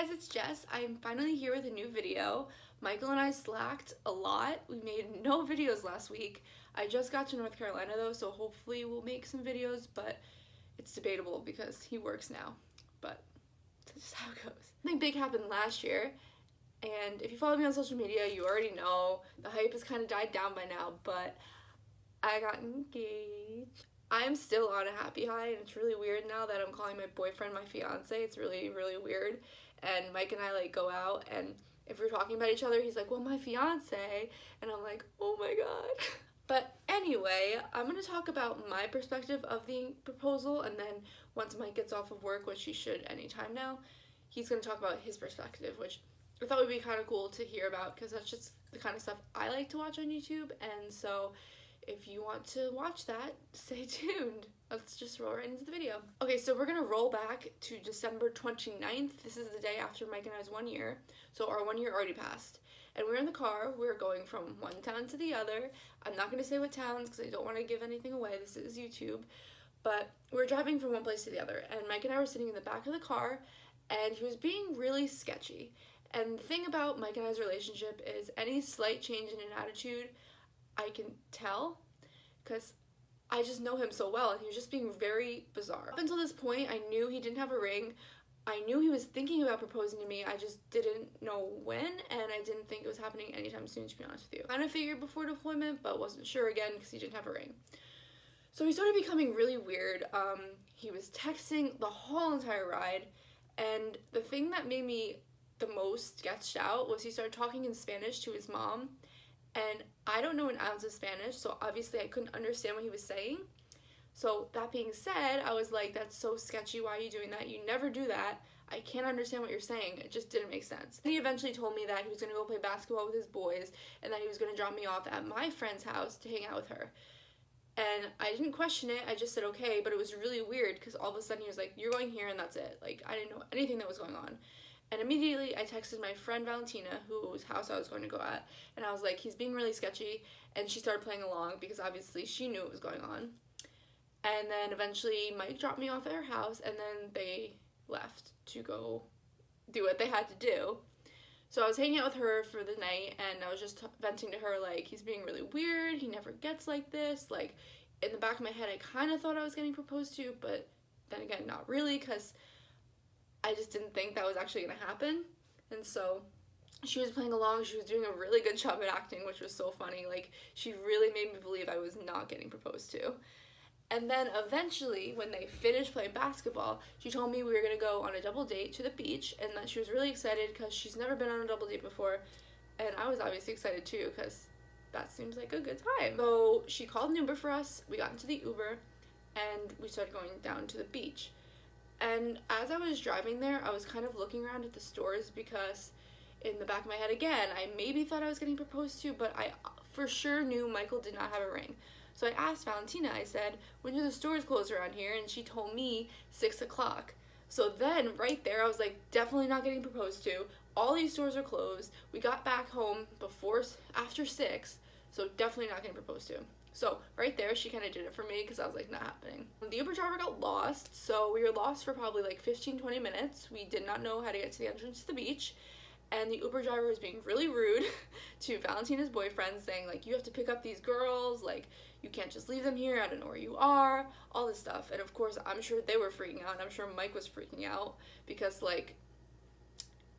Hey guys, it's Jess. I'm finally here with a new video. Michael and I slacked a lot. We made no videos last week. I just got to North Carolina though, so hopefully we'll make some videos, but it's debatable because he works now. But that's just how it goes. Something big happened last year, and if you follow me on social media, you already know the hype has kind of died down by now, but I got engaged. I'm still on a happy high, and it's really weird now that I'm calling my boyfriend my fiance. It's really, really weird. And Mike and I like go out, and if we're talking about each other, he's like, well, my fiance, and I'm like, oh my god. But anyway, I'm going to talk about my perspective of the proposal, and then once Mike gets off of work, which he should anytime now, he's going to talk about his perspective, which I thought would be kind of cool to hear about, because that's just the kind of stuff I like to watch on YouTube. And so if you want to watch that, stay tuned. Let's just roll right into the video. Okay, so we're gonna roll back to December 29th. This is the day after Mike and I's 1 year. So our 1 year already passed. And we're in the car, we're going from one town to the other. I'm not gonna say what towns because I don't wanna give anything away. This is YouTube. But we're driving from one place to the other. And Mike and I were sitting in the back of the car, and he was being really sketchy. And the thing about Mike and I's relationship is any slight change in an attitude, I can tell, because I just know him so well, and he was just being very bizarre. Up until this point, I knew he didn't have a ring. I knew he was thinking about proposing to me. I just didn't know when, and I didn't think it was happening anytime soon, to be honest with you. Kind of figured before deployment, but wasn't sure again because he didn't have a ring. So he started becoming really weird. He was texting the whole entire ride, and the thing that made me the most sketched out was he started talking in Spanish to his mom. And I don't know an ounce of Spanish, so obviously I couldn't understand what he was saying. So that being said, I was like, that's so sketchy, why are you doing that? You never do that. I can't understand what you're saying. It just didn't make sense. And he eventually told me that he was going to go play basketball with his boys, and that he was going to drop me off at my friend's house to hang out with her. And I didn't question it, I just said okay, but it was really weird because all of a sudden he was like, you're going here and that's it. Like, I didn't know anything that was going on. And immediately I texted my friend Valentina, whose house I was going to go at, and I was like, he's being really sketchy, and she started playing along because obviously she knew what was going on. And then eventually Mike dropped me off at her house, and then they left to go do what they had to do. So I was hanging out with her for the night, and I was just venting to her, like, he's being really weird, he never gets like this. Like, in the back of my head, I kind of thought I was getting proposed to, but then again, not really, because I just didn't think that was actually going to happen. And so she was playing along. She was doing a really good job at acting, which was so funny. Like, she really made me believe I was not getting proposed to. And then eventually, when they finished playing basketball, she told me we were going to go on a double date to the beach, and that she was really excited because she's never been on a double date before. And I was obviously excited too because that seems like a good time. So she called an Uber for us. We got into the Uber, and we started going down to the beach. And as I was driving there, I was kind of looking around at the stores because in the back of my head, again, I maybe thought I was getting proposed to, but I for sure knew Michael did not have a ring. So I asked Valentina, I said, when do the stores close around here? And she told me 6 o'clock. So then right there, I was like, definitely not getting proposed to. All these stores are closed. We got back home after 6, so definitely not getting proposed to. So right there, she kind of did it for me because I was like, not happening. The Uber driver got lost, so we were lost for probably like 15-20 minutes. We did not know how to get to the entrance to the beach, and the Uber driver was being really rude to Valentina's boyfriend, saying like, you have to pick up these girls, like, you can't just leave them here, I don't know where you are, all this stuff. And of course, I'm sure they were freaking out, and I'm sure Mike was freaking out because, like,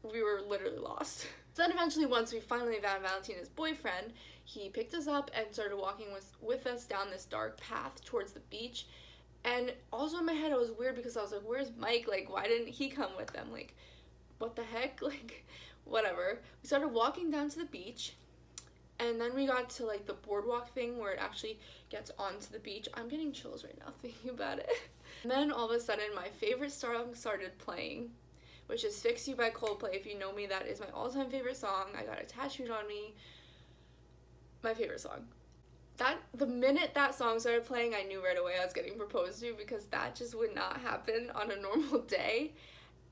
we were literally lost. So then eventually, once we finally found Valentina's boyfriend, he picked us up and started walking with us down this dark path towards the beach. And also in my head, it was weird because I was like, where's Mike? Like, why didn't he come with them? Like, what the heck? Like, whatever. We started walking down to the beach, and then we got to, like, the boardwalk thing where it actually gets onto the beach. I'm getting chills right now thinking about it. And then all of a sudden, my favorite song started playing, which is Fix You by Coldplay. If you know me, that is my all-time favorite song. I got it tattooed on me. My favorite song. The minute that song started playing, I knew right away I was getting proposed to because that just would not happen on a normal day.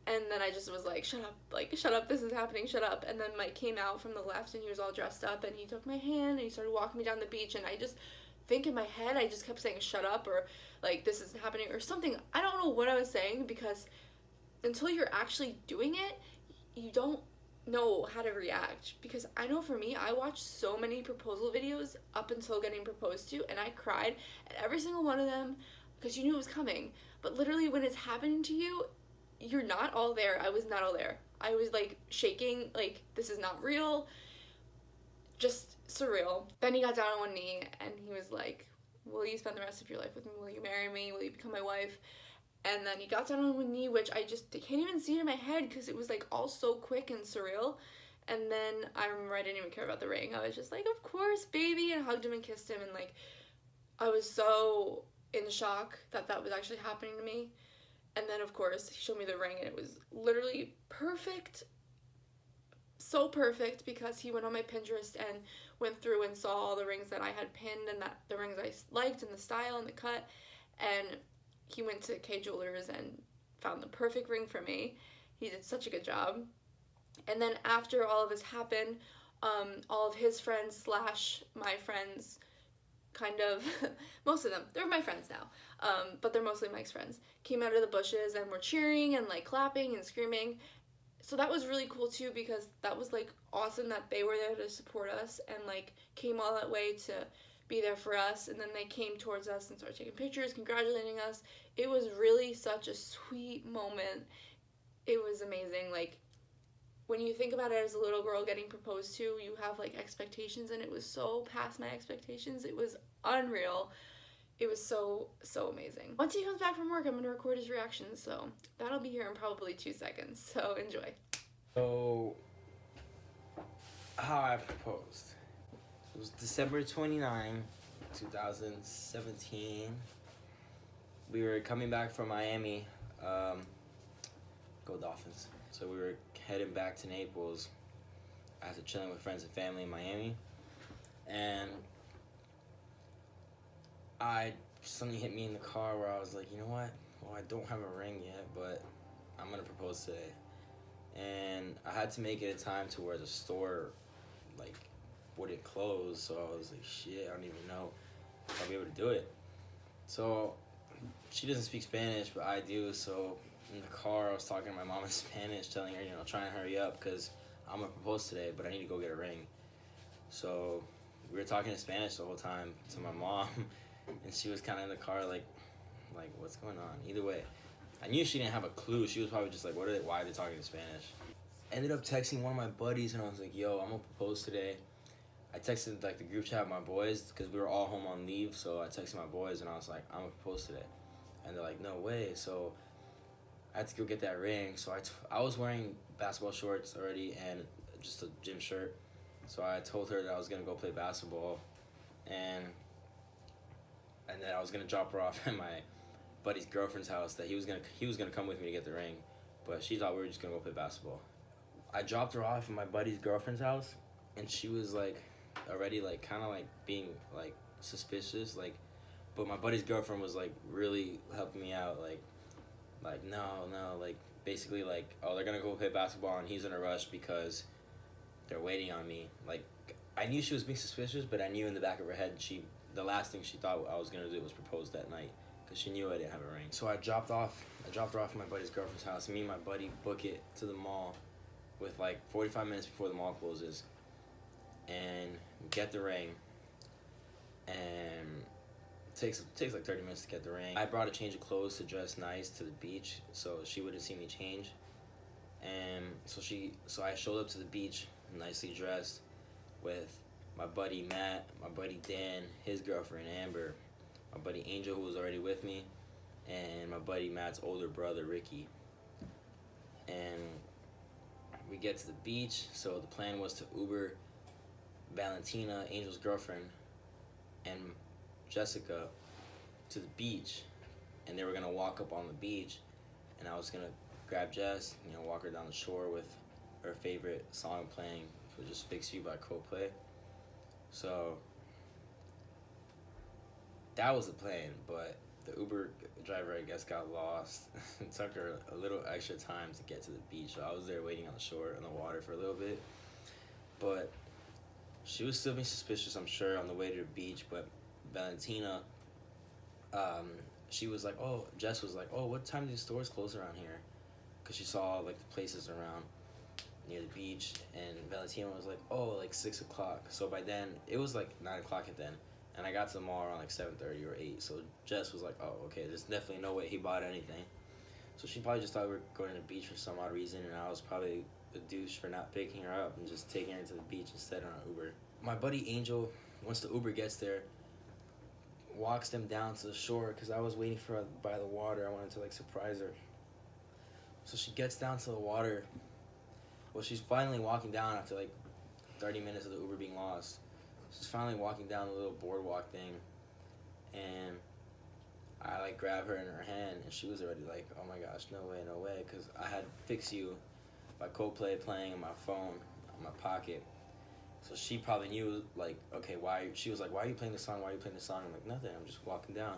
And then I just was like, shut up, this is happening, shut up. And then Mike came out from the left, and he was all dressed up, and he took my hand, and he started walking me down the beach, and I just think in my head, I just kept saying, shut up, or like, this isn't happening, or something. I don't know what I was saying, because until you're actually doing it, you don't know how to react, because I know for me, I watched so many proposal videos up until getting proposed to, and I cried at every single one of them because you knew it was coming. But literally, when it's happening to you, you're not all there. I was not all there. I was like shaking, like this is not real, just surreal. Then he got down on one knee and he was like, will you spend the rest of your life with me? Will you marry me? Will you become my wife? And then he got down on one knee, which I just can't even see it in my head because it was like all so quick and surreal. And then I remember I didn't even care about the ring. I was just like, of course, baby, and hugged him and kissed him. And like, I was so in shock that that was actually happening to me. And then, of course, he showed me the ring, and it was literally perfect. So perfect, because he went on my Pinterest and went through and saw all the rings that I had pinned and that the rings I liked and the style and the cut. And he went to K Jewelers and found the perfect ring for me. He did such a good job. And then after all of this happened, all of his friends slash my friends, kind of, most of them, they're my friends now, but they're mostly Mike's friends, came out of the bushes and were cheering and like clapping and screaming. So that was really cool too, because that was like awesome that they were there to support us and like came all that way to be there for us. And then they came towards us and started taking pictures, congratulating us. It was really such a sweet moment. It was amazing. Like, when you think about it as a little girl getting proposed to, you have like expectations, and it was so past my expectations. It was unreal. It was so amazing. Once he comes back from work, I'm gonna record his reactions, so that'll be here in probably 2 seconds, so enjoy. So, how I proposed. It was December 29, 2017. We were coming back from Miami. Go Dolphins. So we were heading back to Naples after chilling with friends and family in Miami. And something hit me in the car where I was like, you know what? Well, I don't have a ring yet, but I'm gonna propose today. And I had to make it a time to where the store, like, wouldn't close. So I was like, shit, I don't even know if I'll be able to do it. So she doesn't speak Spanish, but I do. So in the car, I was talking to my mom in Spanish, telling her, trying to hurry up because I'm gonna propose today, but I need to go get a ring. So we were talking in Spanish the whole time to my mom, and she was kind of in the car like, what's going on? Either way, I knew she didn't have a clue. She was probably just like, why are they talking in Spanish? Ended up texting one of my buddies, and I was like, yo, I'm gonna propose today. I texted like the group chat with my boys because we were all home on leave, so I texted my boys and I was like, I'm gonna propose today. And they're like, no way. So I had to go get that ring. So I was wearing basketball shorts already and just a gym shirt. So I told her that I was gonna go play basketball, and then I was gonna drop her off at my buddy's girlfriend's house. That he was gonna come with me to get the ring, but she thought we were just gonna go play basketball. I dropped her off at my buddy's girlfriend's house, and she was like already like kind of like being like suspicious, like, but my buddy's girlfriend was like really helping me out, like no, like basically like, oh, they're gonna go play basketball and he's in a rush because they're waiting on me. Like, I knew she was being suspicious, but I knew in the back of her head the last thing she thought I was gonna do was propose that night, because she knew I didn't have a ring. So I dropped her off at my buddy's girlfriend's house. Me and my buddy book it to the mall with like 45 minutes before the mall closes, and get the ring, and it takes like 30 minutes to get the ring. I brought a change of clothes to dress nice to the beach, so she wouldn't see me change. And so I showed up to the beach nicely dressed with my buddy Matt, my buddy Dan, his girlfriend Amber, my buddy Angel, who was already with me, and my buddy Matt's older brother Ricky. And we get to the beach. So the plan was to Uber Valentina, Angel's girlfriend, and Jessica to the beach, and they were gonna walk up on the beach, and I was gonna grab Jess, walk her down the shore with her favorite song playing, which is "Fix You" by Coldplay. So that was the plan, but the Uber driver, I guess, got lost. It took her a little extra time to get to the beach, so I was there waiting on the shore, on the water for a little bit. But she was still being suspicious, I'm sure, on the way to the beach. But Valentina, Jess was like, oh, what time do the stores close around here? Because she saw like the places around. near the beach, and Valentino was like, oh, like 6 o'clock. So by then it was like 9 o'clock at then, and I got to the mall around like 7:30 or 8. So Jess was like, oh, okay, there's definitely no way he bought anything. So she probably just thought we were going to the beach for some odd reason, and I was probably a douche for not picking her up and just taking her to the beach instead on an Uber. My buddy Angel, once the Uber gets there, walks them down to the shore because I was waiting for her by the water. I wanted to like surprise her. So she gets down to the water. Well, she's finally walking down after like 30 minutes of the Uber being lost. She's finally walking down the little boardwalk thing, and I like grab her in her hand, and she was already like, oh my gosh, no way, because I had Fix You by Coldplay playing on my phone, on my pocket. So she probably knew, like, okay, she was like, why are you playing the song, I'm like, nothing, I'm just walking down.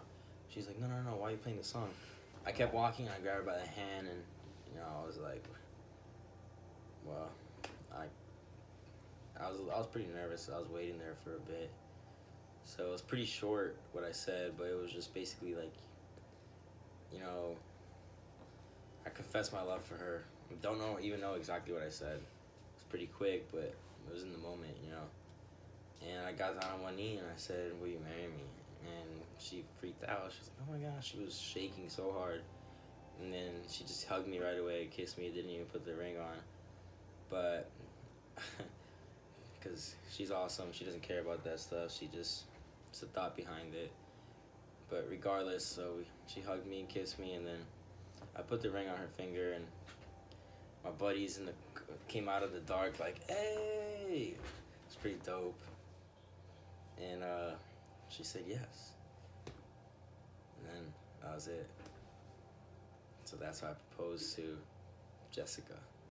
She's like, no, why are you playing the song? I kept walking, and I grabbed her by the hand, and, I was like, well, I was pretty nervous. I was waiting there for a bit. So it was pretty short what I said, but it was just basically like, I confessed my love for her. Don't even know exactly what I said. It's pretty quick, but it was in the moment, And I got down on one knee and I said, will you marry me? And she freaked out. She was like, oh my gosh. She was shaking so hard. And then she just hugged me right away, kissed me, didn't even put the ring on. But, because she's awesome. She doesn't care about that stuff. It's the thought behind it. But regardless, so she hugged me and kissed me, and then I put the ring on her finger, and my buddies came out of the dark like, hey! It's pretty dope. And she said yes. And then that was it. So that's how I proposed to Jessica.